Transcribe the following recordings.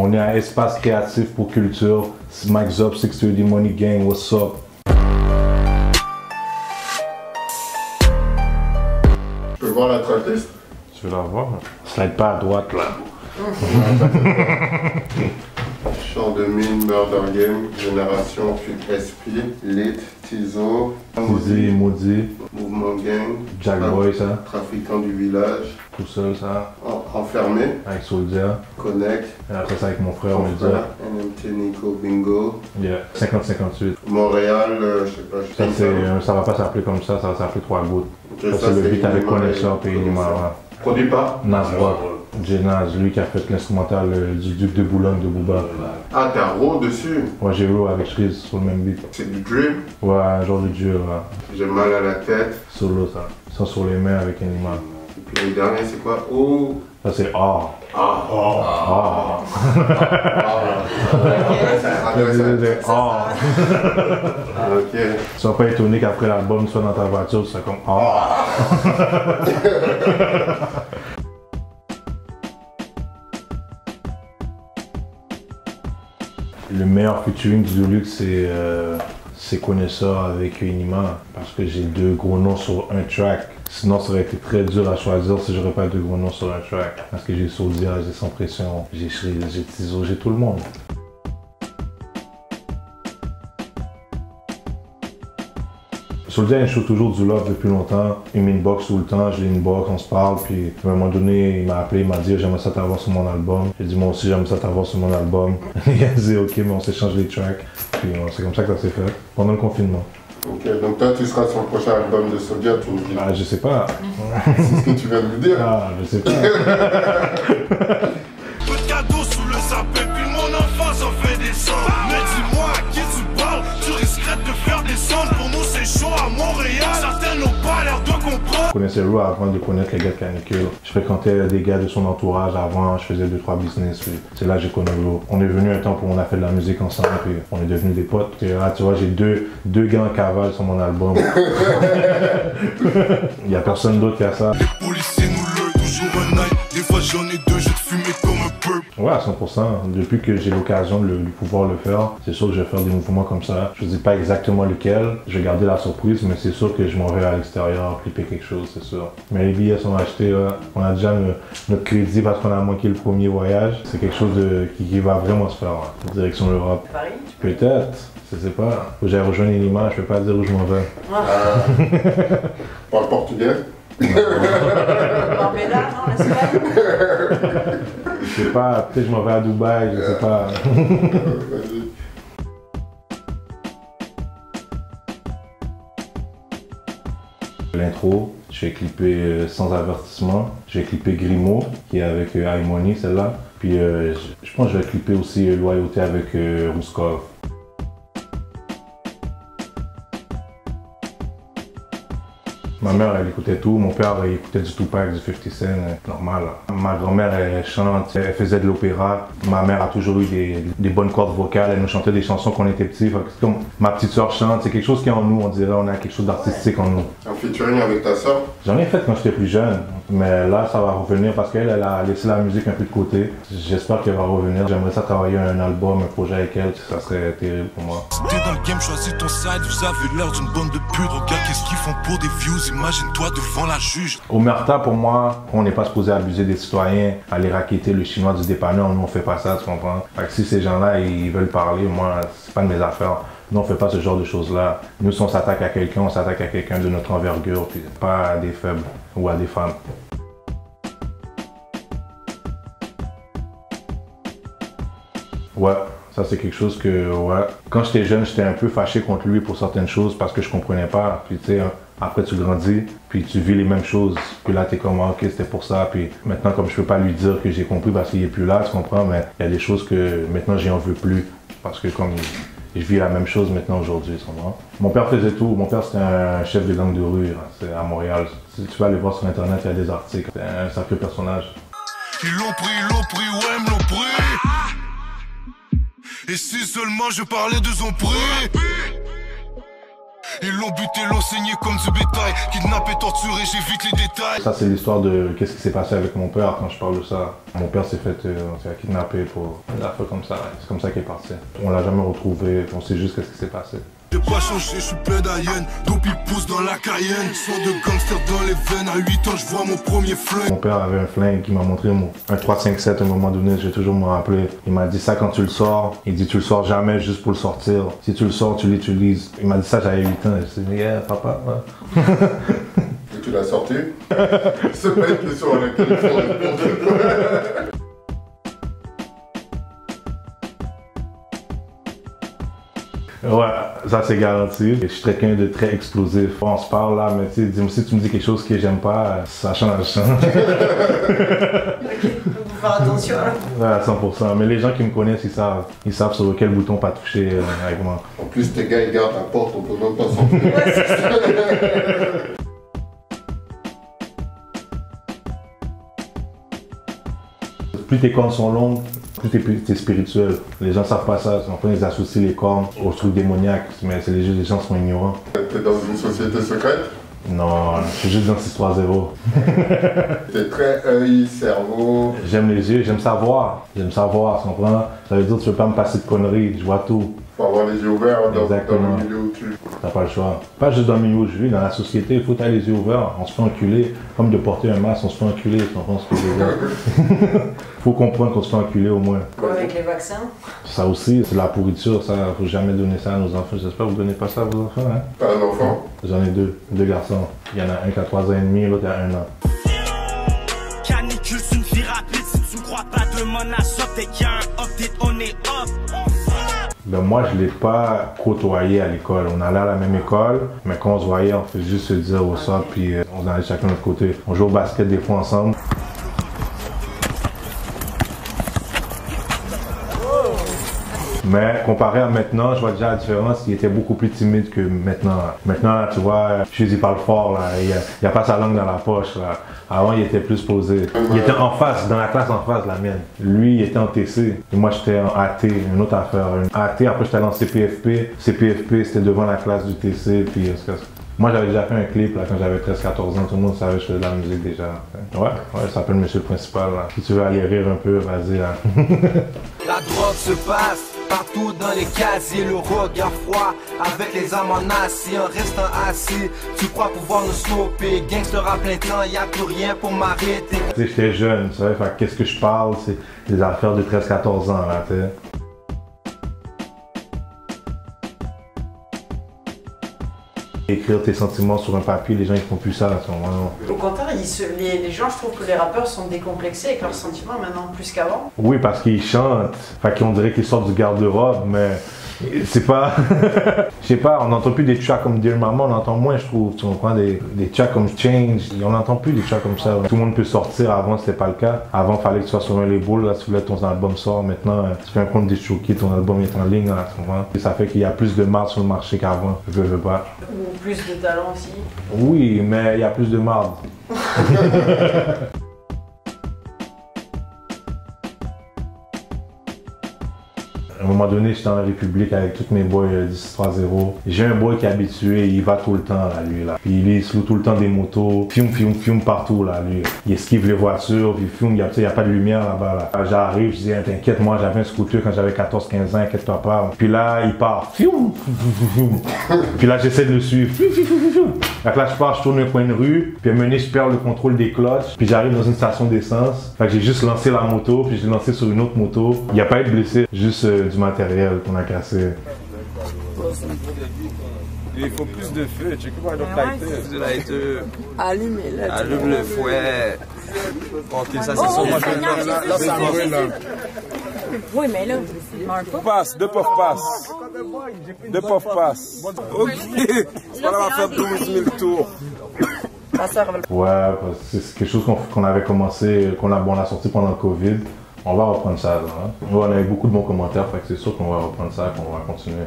On est à Espace Créatif pour Culture. Mike Zop, 630 Money Gang, what's up? Je peux voir la tracklist? Tu veux la voir? Slide pas à droite là. Chant de mine, Murder Game, Génération, Fuck SP, Lit, Tizo, Maudit, Mouvement Gang, Jack Boy ça, Trafiquant du village, tout seul ça, Enfermé, avec Soldier. Connect, Et après ça avec mon frère, on dit. NMT Nico Bingo, Yeah, 50-58. Montréal, je sais pas, Ça va pas s'appeler comme ça va s'appeler 3 gouttes. Okay, Ça, c'est le beat avec Connaisseur et Inima. Produit par Nas Rock. J-Naz, lui qui a fait l'instrumental du Duc de Boulogne de Booba. Ah, t'as Raw dessus? Ouais, j'ai Raw avec Shreeze sur le même beat. C'est du Dream? Ouais, un genre de dieu, ouais. J'ai mal à la tête. Solo, ça. Ça sur les mains avec Inima. Et puis le dernier, c'est quoi? Oh! Ça, c'est Ah. Ah. Ah. Ok. Sois pas étonné qu'après l'album, tu sois dans ta voiture, tu sois comme Ah. Le meilleur featuring du Deluxe, c'est Connaisseur avec Inima, parce que j'ai 2 gros noms sur un track. Sinon, ça aurait été très dur à choisir si j'aurais pas 2 gros noms sur un track. Parce que j'ai Soldier, j'ai Sans Pression, j'ai Shreeze, j'ai Tizo, j'ai tout le monde. Soldier, il show toujours du love depuis longtemps. Il m'inbox tout le temps, je l'inbox, on se parle. Puis à un moment donné, il m'a appelé, il m'a dit j'aimerais ça t'avoir sur mon album. J'ai dit moi aussi j'aimerais ça t'avoir sur mon album. Il a dit ok, mais on s'échange les tracks. Puis c'est comme ça que ça s'est fait, pendant le confinement. Ok, donc toi tu seras sur le prochain album de Soldier, tu me dis. Ah, je sais pas. C'est ce que tu viens de me dire. Ah, je sais pas. Peu de cadeaux sous le sapin, puis mon enfance en fait des sons. Mais dis-moi à qui tu parles, tu risquerais de faire descendre. Pour nous c'est chaud à Montréal, certains n'ont pas l'air de comprendre. Je connaissais Raw avant de connaître les gars de Canicule. Je fréquentais des gars de son entourage avant, je faisais 2-3 business. C'est là que j'ai connu Raw. On est venu un temps où on a fait de la musique ensemble, puis on est devenus des potes. Puis là, tu vois, j'ai deux gars en cavale sur mon album. Il y a personne d'autre qui a ça. Les policiers nous le toujours un œil. Des fois j'en ai 2, je te fumais comme un peu. Ouais, à 100%. Depuis que j'ai l'occasion de pouvoir le faire, c'est sûr que je vais faire des mouvements comme ça. Je ne dis pas exactement lequel, je vais garder la surprise, mais c'est sûr que je m'en vais à l'extérieur, flipper quelque chose, c'est sûr. Mais les billets sont achetés, là. On a déjà notre crédit parce qu'on a manqué le premier voyage. C'est quelque chose qui va vraiment se faire, là. Direction l'Europe. Paris? Peut-être, je sais pas. Faut que j'aille rejoindre Inima, je peux pas dire où je m'en vais. Parle portugais? Marbella, non, l'Espagne? Je sais pas, peut-être je m'en vais à Dubaï, je sais pas. Vas-y. L'intro, je vais clipper Sans Avertissement, je vais clipper Grimaud, qui est avec iMoney, celle-là. Puis je pense que je vais clipper aussi Loyauté avec Rouskov. Ma mère, elle écoutait tout. Mon père, il écoutait du Tupac, du 50 Cent, normal. Ma grand-mère, elle chante, elle faisait de l'opéra. Ma mère a toujours eu des bonnes cordes vocales. Elle nous chantait des chansons quand on était petits. C'est comme ma petite soeur chante, c'est quelque chose qui est en nous, on dirait. On a quelque chose d'artistique en nous. Un featuring avec ta soeur? J'en ai fait quand j'étais plus jeune, mais là, ça va revenir parce qu'elle, elle a laissé la musique un peu de côté. J'espère qu'elle va revenir. J'aimerais ça travailler un album, un projet avec elle. Ça serait terrible pour moi. T'es dans le game, choisis ton side. Vous avez l'air d'une bande de putes. Regarde qu'est-ce qu'ils font pour des views. Imagine-toi devant la juge. Omerta, pour moi, on n'est pas supposé abuser des citoyens, aller raqueter le chinois du dépanneur. Nous, on fait pas ça, tu comprends? Fait que si ces gens-là, ils veulent parler, moi, c'est pas de mes affaires. Nous, on fait pas ce genre de choses-là. Nous, si on s'attaque à quelqu'un, on s'attaque à quelqu'un de notre envergure, puis pas à des faibles ou à des femmes. Ouais. Ça, c'est quelque chose que, ouais. Quand j'étais jeune, j'étais un peu fâché contre lui pour certaines choses parce que je comprenais pas. Puis, tu sais, après, tu grandis, puis tu vis les mêmes choses. Puis là, t'es comme, ok, c'était pour ça. Puis maintenant, comme je peux pas lui dire que j'ai compris parce qu'il est plus là, tu comprends, mais il y a des choses que maintenant, j'en veux plus. Parce que comme je vis la même chose maintenant aujourd'hui, tu comprends. Mon père faisait tout. Mon père, c'était un chef de gang de rue, c'est à Montréal. Si tu vas aller voir sur Internet, il y a des articles. C'est un sacré personnage. Ils l'ont pris, ouais, ils l'ont pris. Et si seulement je parlais de son prix. Ils l'ont buté, l'ont saigné comme du bétail. Kidnappé, torturé, j'évite les détails. Ça, c'est l'histoire de qu'est-ce qui s'est passé avec mon père quand je parle de ça. Mon père s'est fait kidnapper pour des affaires comme ça. C'est comme ça qu'il est parti. On l'a jamais retrouvé, on sait juste qu'est-ce qui s'est passé. J'ai pas changé, je suis plein d'hyènes. Dopi pousse dans la Cayenne. Sang de gangster dans les veines. À 8 ans, je vois mon premier flingue. Mon père avait un flingue qui m'a montré un 357 à un moment donné, j'ai toujours me rappelé. Il m'a dit ça quand tu le sors. Il dit tu le sors jamais juste pour le sortir. Si tu le sors, tu l'utilises. Il m'a dit ça, j'avais 8 ans. Je dit yeah, papa. Ouais. Et tu l'as sorti? C'est pas une question à laquelle il faut répondre. Ouais, ça c'est garanti. Je suis quelqu'un de très explosif. On se parle là, mais tu sais, si tu me dis quelque chose que j'aime pas, ça change. Ok, faut faire attention. Ouais, à 100%. Mais les gens qui me connaissent, ils savent sur quel bouton pas toucher avec moi. En plus, tes gars, ils gardent la porte, on peut même pas sortir. Plus tes cornes sont longues, plus t'es spirituel. Les gens savent pas ça. Ils associent les cornes aux trucs démoniaques, mais c'est les gens sont ignorants. T'es dans une société secrète? Non, je suis juste dans 630. T'es très œil, cerveau. J'aime les yeux, j'aime savoir. J'aime savoir, tu comprends? Ça veut dire que tu veux pas me passer de conneries, je vois tout. Faut avoir les yeux ouverts dans Exactement. le milieu où tu... T'as pas le choix. Pas juste dans le milieu où je vis, dans la société, il faut avoir les yeux ouverts. On se fait enculer. Comme de porter un masque, on se fait enculer. Tu comprends ce que je veux dire? Faut comprendre qu'on se fait enculer au moins. Comme avec les vaccins. Ça aussi, c'est de la pourriture, ça. Faut jamais donner ça à nos enfants. J'espère que vous donnez pas ça à vos enfants, hein? T'as un enfant? J'en ai deux garçons. Il y en a un qui a 3 ans et demi, l'autre a 1 an. Canicule, c'est une vie rapide. Si tu ne crois pas, demande à ça. Dès qu'il y a un update, on est up. Ben moi, je l'ai pas côtoyé à l'école. On allait à la même école, mais quand on se voyait, on faisait juste se dire au sort, puis on allait chacun de notre côté. On jouait au basket des fois ensemble. Mais comparé à maintenant, je vois déjà la différence. Il était beaucoup plus timide que maintenant. Maintenant, tu vois, il parle fort, là. Il a pas sa langue dans la poche, là. Avant, il était plus posé. Il était en face, dans la classe en face, la mienne. Lui, il était en TC. Et moi, j'étais en AT, une autre affaire. AT, après, j'étais allé en CPFP. CPFP, c'était devant la classe du TC. Puis, moi, j'avais déjà fait un clip là, quand j'avais 13-14 ans. Tout le monde savait que je faisais de la musique déjà. Ouais, ça s'appelle Monsieur le Principal. Là. Si tu veux aller rire un peu, vas-y. Là. La drogue se passe partout dans les casiers. Le regard froid avec les âmes en acier. En restant assis, tu crois pouvoir nous stopper. Gangster à plein temps, y'a plus rien pour m'arrêter. Tu sais, j'étais jeune, tu sais. Qu'est-ce que je parle? C'est des affaires de 13-14 ans, là, tu sais. Écrire tes sentiments sur un papier, les gens ils font plus ça à ce moment-là. Au contraire, les gens, je trouve que les rappeurs sont décomplexés avec leurs sentiments maintenant, plus qu'avant. Oui, parce qu'ils chantent, qu'on dirait qu'ils sortent du garde-robe, mais c'est pas... Je sais pas, on n'entend plus des tracks comme Dear Mama, on entend moins, je trouve. Tu comprends, des tracks comme Change, on n'entend plus des tracks comme ça. Tout le monde peut sortir, avant c'était pas le cas. Avant, il fallait que tu sois sur un label, là, si tu voulais ton album sort. Maintenant, tu fais un compte des Choqués, ton album est en ligne, là, tu comprends. Et ça fait qu'il y a plus de marde sur le marché qu'avant, je veux pas. Ou plus de talent aussi. Oui, mais il y a plus de marde. À un moment donné, j'étais en République avec tous mes boys 10-3-0. J'ai un boy qui est habitué, il va tout le temps, là, lui, là. Puis il se loue tout le temps des motos, fume partout, là, lui. Il esquive les voitures, puis fume, il n'y a pas de lumière là-bas, là. J'arrive, je dis, t'inquiète, moi, j'avais un scooter quand j'avais 14-15 ans, inquiète-toi pas. Puis là, il part, Puis là, j'essaie de le suivre, Là, je pars, je tourne un coin de rue, puis à un moment donné, je perds le contrôle des clutches, puis j'arrive dans une station d'essence. Fait que j'ai juste lancé la moto, puis j'ai lancé sur une autre moto. Il n'y a pas eu de blessé, juste du matériel qu'on a cassé. Il faut plus de feu, tu vois, donc plus de lighter. Allumez-le. Allume le fouet. Ok, ça c'est son moi je vais là. Oui, mais là, il mange pas. Passe, 2 puffs passe. 2 puffs passe. Ok, c'est pas là, on va faire 12 000 tours. Ouais, c'est quelque chose qu'on avait commencé, qu'on a sorti pendant le Covid. On va reprendre ça, là. Hein. On a eu beaucoup de bons commentaires, fait que c'est sûr qu'on va reprendre ça, qu'on va continuer.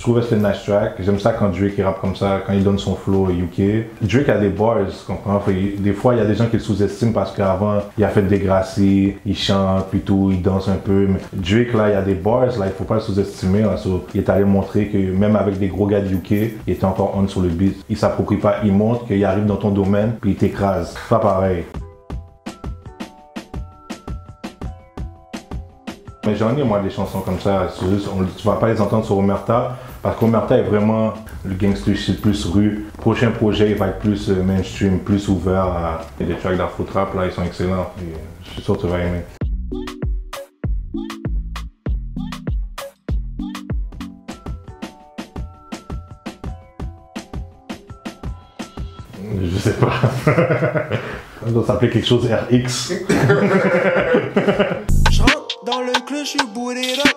Je trouvais que c'était une nice track. J'aime ça quand Drake rappe comme ça, quand il donne son flow UK. Drake a des bars, tu comprends? Des fois, il y a des gens qui le sous-estiment parce qu'avant, il a fait des Degrassi, il chante, puis tout, il danse un peu. Mais Drake, là, il y a des bars, là, il faut pas le sous-estimer. Il est allé montrer que même avec des gros gars de UK, il était encore on sur le beat. Il s'approprie pas, il montre qu'il arrive dans ton domaine, puis il t'écrase. Pas pareil. Mais j'en ai moi des chansons comme ça, tu vas pas les entendre sur Omerta, parce qu'Omerta est vraiment le gangster shit plus rue. Prochain projet, il va être plus mainstream, plus ouvert. Il y a des tracks d'Afro Trap là, ils sont excellents. Et je suis sûr que tu vas aimer. Je sais pas. Ça doit s'appeler quelque chose RX. Dans le club, je suis bourré up.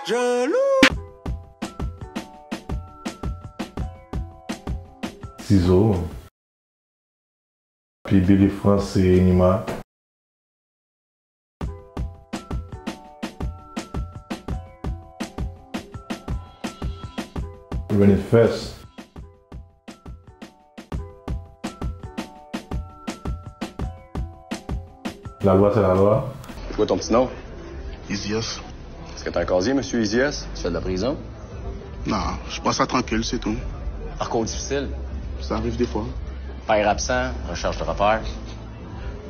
Jaloux. Ciseaux. Puis Billy France et Nima. Run It Fest. La loi, c'est la loi. C'est quoi ton petit nom? Isias. Est-ce que t'as un casier, monsieur Isias? Tu fais de la prison? Non, je passe ça tranquille, c'est tout. Parcours difficile? Ça arrive des fois. Père absent, recherche de repères.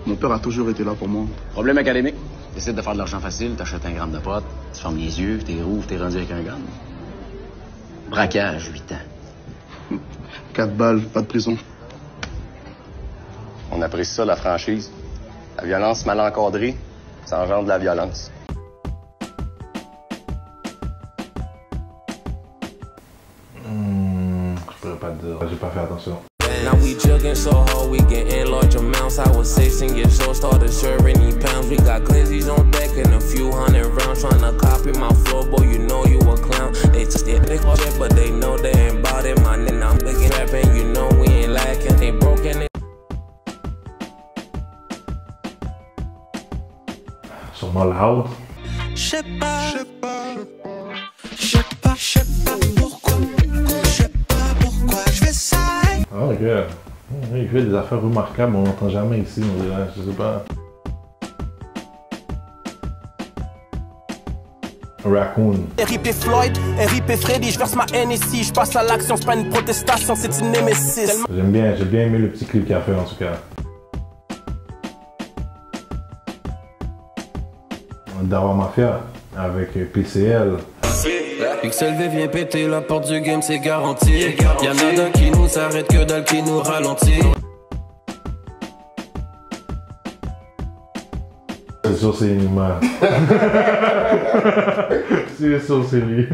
Mon père a toujours été là pour moi. Problème académique? Décide de faire de l'argent facile, t'achètes un gramme de potes, tu fermes les yeux, t'es rouvre, t'es rendu avec un gun. Braquage, 8 ans. 4 balles, pas de prison. On apprécie ça, la franchise. La violence mal encadrée, ça engendre de la violence. Je pourrais pas te dire, j'ai pas fait attention. Now we jugging so hard, we getting large amounts. I was 16 years old, started serving these pounds. We got glizzies on deck and a few hundred rounds. Tryna copy my flow, boy, you know you a clown. They just did big shit, but they know they ain't bout it. My nigga, I'm big and rapping, you know we ain't lacking. They broken it. Sûrement Loud. J'sais pas pourquoi je fais ça. Oh, ok. Il fait des affaires remarquables, on n'entend jamais ici, on dirait, je sais pas. Raccoon. RIP Floyd, RIP Freddy, je verse ma haine ici, je passe à l'action, c'est pas une protestation, c'est une némésis. J'ai bien aimé le petit clip qu'il a fait en tout cas. Dawa Mafia avec PCL. XLV vient péter la porte du game, c'est garanti. Y'en a d'un qui nous arrête que dalle qui nous ralentit. C'est sûr c'est Nima. C'est sûr c'est lui.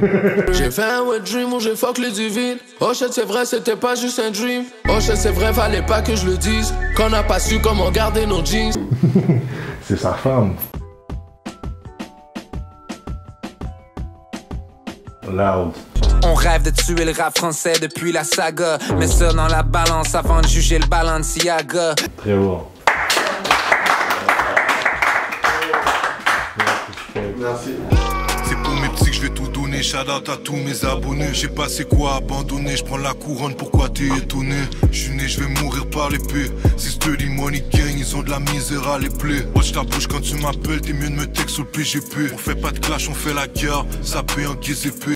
J'ai fait un wet dream où j'ai fuck les divines. Oh shit c'est vrai c'était pas juste un dream. Oh shit c'est vrai fallait pas que je le dise. Qu'on n'a pas su comment garder nos jeans. C'est sa femme. Loud. On rêve de tuer le rap français depuis la saga. Mets ça dans la balance avant de juger le Balenciaga. Très bon. Merci. C'est pour mes petits que je vais tout donner. Shout out à tous mes abonnés. J'ai passé quoi abandonner. Je prends la couronne, pourquoi t'es étonné? Je suis né, je vais mourir par l'épée. C'est Study Money Gang, ils ont de la misère à les plaies. Watch ta bouche quand tu m'appelles, t'es mieux de me texte sur le PGP. On fait pas de clash, on fait la guerre. Ça paie en guise épée.